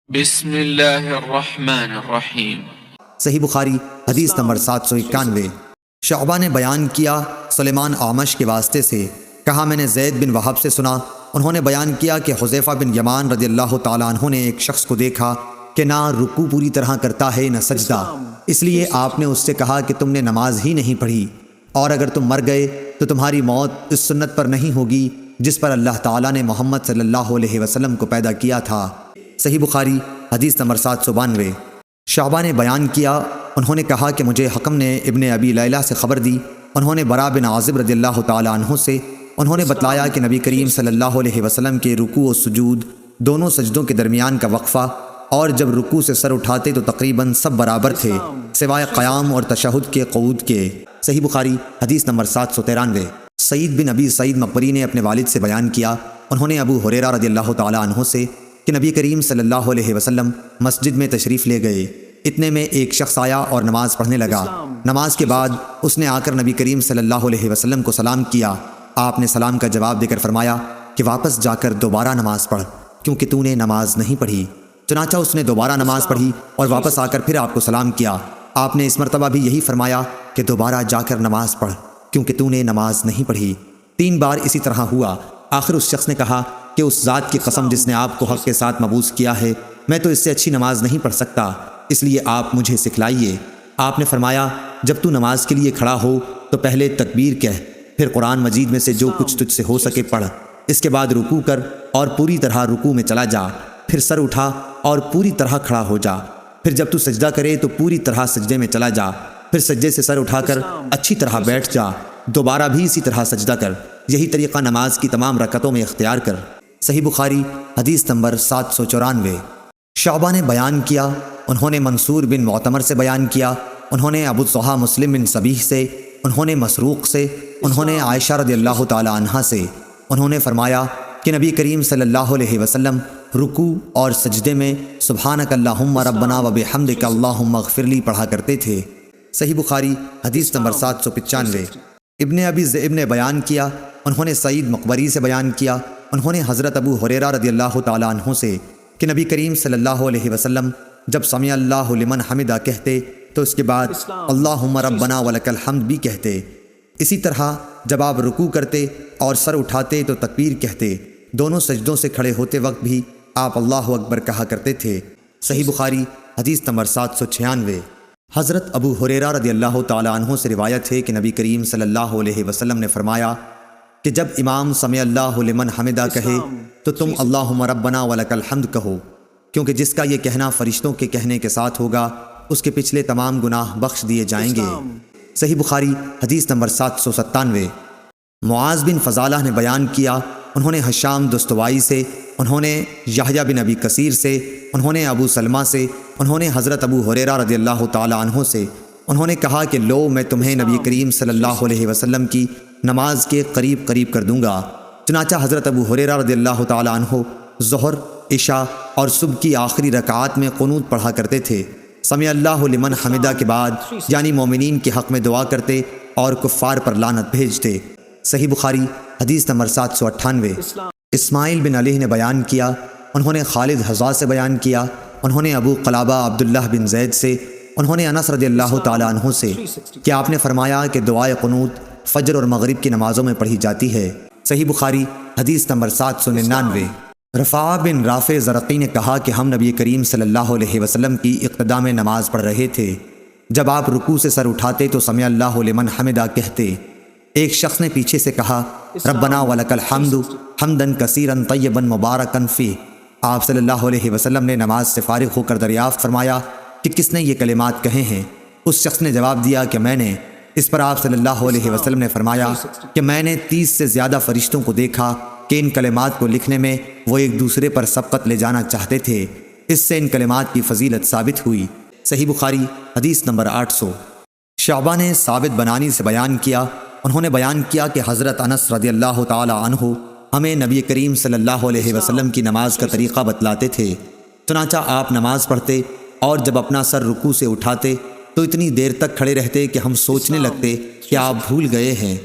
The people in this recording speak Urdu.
بسم اللہ الرحمن الرحیم۔ صحیح بخاری حدیث نمبر 791۔ شعبہ نے بیان کیا سلیمان اعمش کے واسطے سے، کہا میں نے زید بن وہب سے سنا، انہوں نے بیان کیا کہ حذیفہ بن یمان رضی اللہ تعالیٰ عنہ نے ایک شخص کو دیکھا کہ نہ رکوع پوری طرح کرتا ہے نہ سجدہ، اس لیے آپ نے اس سے کہا کہ تم نے نماز ہی نہیں پڑھی، اور اگر تم مر گئے تو تمہاری موت اس سنت پر نہیں ہوگی جس پر اللہ تعالیٰ نے محمد صلی اللہ علیہ وسلم کو پیدا کیا تھا۔ صحیح بخاری حدیث نمبر 792۔ شعبہ نے بیان کیا، انہوں نے کہا کہ مجھے حکم نے ابن ابی لیلہ سے خبر دی، انہوں نے برا بن عازب رضی اللہ تعالیٰ عنہ سے، انہوں نے بتلایا کہ نبی کریم صلی اللہ علیہ وسلم کے رکوع و سجود، دونوں سجدوں کے درمیان کا وقفہ، اور جب رکوع سے سر اٹھاتے تو تقریباً سب برابر تھے سوائے قیام اور تشہد کے قعود کے۔ صحیح بخاری حدیث نمبر 793۔ سعید بن ابی سعید مقبری نے اپنے والد سے بیان کیا، انہوں نے ابو ہریرہ رضی اللہ تعالیٰ عنہ سے کہ نبی کریم صلی اللہ علیہ وسلم مسجد میں تشریف لے گئے، اتنے میں ایک شخص آیا اور نماز پڑھنے لگا۔ نماز کے بعد اس نے آ کر نبی کریم صلی اللہ علیہ وسلم کو سلام کیا، آپ نے سلام کا جواب دے کر فرمایا کہ واپس جا کر دوبارہ نماز پڑھ کیونکہ تو نے نماز نہیں پڑھی۔ چنانچہ اس نے دوبارہ نماز پڑھی اور واپس آ کر پھر آپ کو سلام کیا، آپ نے اس مرتبہ بھی یہی فرمایا کہ دوبارہ جا کر نماز پڑھ کیونکہ تو نے نماز نہیں پڑھی۔ 3 بار اسی طرح ہوا، آخر اس شخص نے کہا کہ اس ذات کی قسم جس نے آپ کو حق کے ساتھ مبعوث کیا ہے، میں تو اس سے اچھی نماز نہیں پڑھ سکتا، اس لیے آپ مجھے سکھلائیے۔ آپ نے فرمایا جب تو نماز کے لیے کھڑا ہو تو پہلے تکبیر کہہ، پھر قرآن مجید میں سے جو کچھ تجھ سے ہو سکے پڑھ، اس کے بعد رکوع کر اور پوری طرح رکوع میں چلا جا، پھر سر اٹھا اور پوری طرح کھڑا ہو جا، پھر جب تو سجدہ کرے تو پوری طرح سجدے میں چلا جا، پھر سجدے سے سر اٹھا کر اچھی طرح بیٹھ جا، دوبارہ بھی اسی طرح سجدہ کر، یہی طریقہ نماز کی تمام رکعتوں میں اختیار کر۔ صحیح بخاری حدیث نمبر 794۔ شعبہ نے بیان کیا، انہوں نے منصور بن معتمر سے بیان کیا، انہوں نے ابو الضحیٰ مسلم بن صبیح سے، انہوں نے مسروق سے، انہوں نے عائشہ رضی اللہ تعالی عنہا سے، انہوں نے فرمایا کہ نبی کریم صلی اللہ علیہ وسلم رکوع اور سجدے میں سبحانک اللہم ربنا و بحمدک اللہم اغفر لی پڑھا کرتے تھے۔ صحیح بخاری حدیث نمبر 795۔ ابن ابی ذئب نے بیان کیا، انہوں نے سعید مقبری سے بیان کیا، انہوں نے حضرت ابو ہریرہ رضی اللہ تعالیٰ عنہ سے کہ نبی کریم صلی اللہ علیہ وسلم جب سمع اللہ لمن حمدہ کہتے تو اس کے بعد اللہم ربنا ولک الحمد بھی کہتے، اسی طرح جب آپ رکوع کرتے اور سر اٹھاتے تو تکبیر کہتے، دونوں سجدوں سے کھڑے ہوتے وقت بھی آپ اللہ اکبر کہا کرتے تھے۔ صحیح بخاری حدیث نمبر 796۔ حضرت ابو ہریرہ رضی اللہ تعالیٰ عنہ سے روایت ہے کہ نبی کریم صلی اللہ علیہ وسلم نے فرمایا کہ جب امام سمع اللہ لمن حمدہ کہے تو تم اللہم ربنا ولک الحمد کہو، کیونکہ جس کا یہ کہنا فرشتوں کے کہنے کے ساتھ ہوگا اس کے پچھلے تمام گناہ بخش دیے جائیں گے۔ صحیح بخاری حدیث نمبر 797۔ معاذ بن فضالہ نے بیان کیا، انہوں نے ہشام دستوائی سے، انہوں نے یحییٰ بن ابی کثیر سے، انہوں نے ابو سلمہ سے، انہوں نے حضرت ابو ہریرہ رضی اللہ تعالی عنہ سے، انہوں نے کہا کہ لو میں تمہیں نبی کریم صلی اللہ علیہ وسلم کی نماز کے قریب قریب کر دوں گا۔ چنانچہ حضرت ابو ہریرہ رضی اللہ تعالی عنہ ظہر، عشاء اور صبح کی آخری رکعات میں قنوت پڑھا کرتے تھے، سمع اللہ لمن حمدہ کے بعد یعنی مومنین کے حق میں دعا کرتے اور کفار پر لعنت بھیجتے۔ صحیح بخاری حدیث نمبر 798۔ اسماعیل بن علی نے بیان کیا، انہوں نے خالد حذا سے بیان کیا، انہوں نے ابو قلابہ عبداللہ بن زید سے، انہوں نے انس رضی اللہ تعالی عنہ سے کہ آپ نے فرمایا کہ دعائے قنوت فجر اور مغرب کی نمازوں میں پڑھی جاتی ہے۔ صحیح بخاری حدیث نمبر 799۔ رفاع بن رافع زرقی نے کہا کہ ہم نبی کریم صلی اللہ علیہ وسلم کی اقتداء میں نماز پڑھ رہے تھے، جب آپ رکوع سے سر اٹھاتے تو سمع اللہ لمن حمدہ کہتے، ایک شخص نے پیچھے سے کہا ربنا ولک الحمد حمدا کثیرا طیبا مبارکا فیہ۔ آپ صلی اللہ علیہ وسلم نے نماز سے فارغ ہو کر دریافت فرمایا کہ کس نے یہ کلمات کہے ہیں؟ اس شخص نے جواب دیا کہ میں نے۔ اس پر آپ صلی اللہ علیہ وسلم نے فرمایا کہ میں نے 30 سے زیادہ فرشتوں کو دیکھا کہ ان کلمات کو لکھنے میں وہ ایک دوسرے پر سبقت لے جانا چاہتے تھے، اس سے ان کلمات کی فضیلت ثابت ہوئی۔ صحیح بخاری حدیث نمبر 800۔ شعبہ نے ثابت بنانی سے بیان کیا، انہوں نے بیان کیا کہ حضرت انس رضی اللہ تعالی عنہ ہمیں نبی کریم صلی اللہ علیہ وسلم کی نماز کا طریقہ بتلاتے تھے، چنانچہ آپ نماز پڑھتے اور جب اپنا سر رکوع سے اٹھاتے تو اتنی دیر تک کھڑے رہتے کہ ہم سوچنے لگتے کہ آپ بھول گئے ہیں۔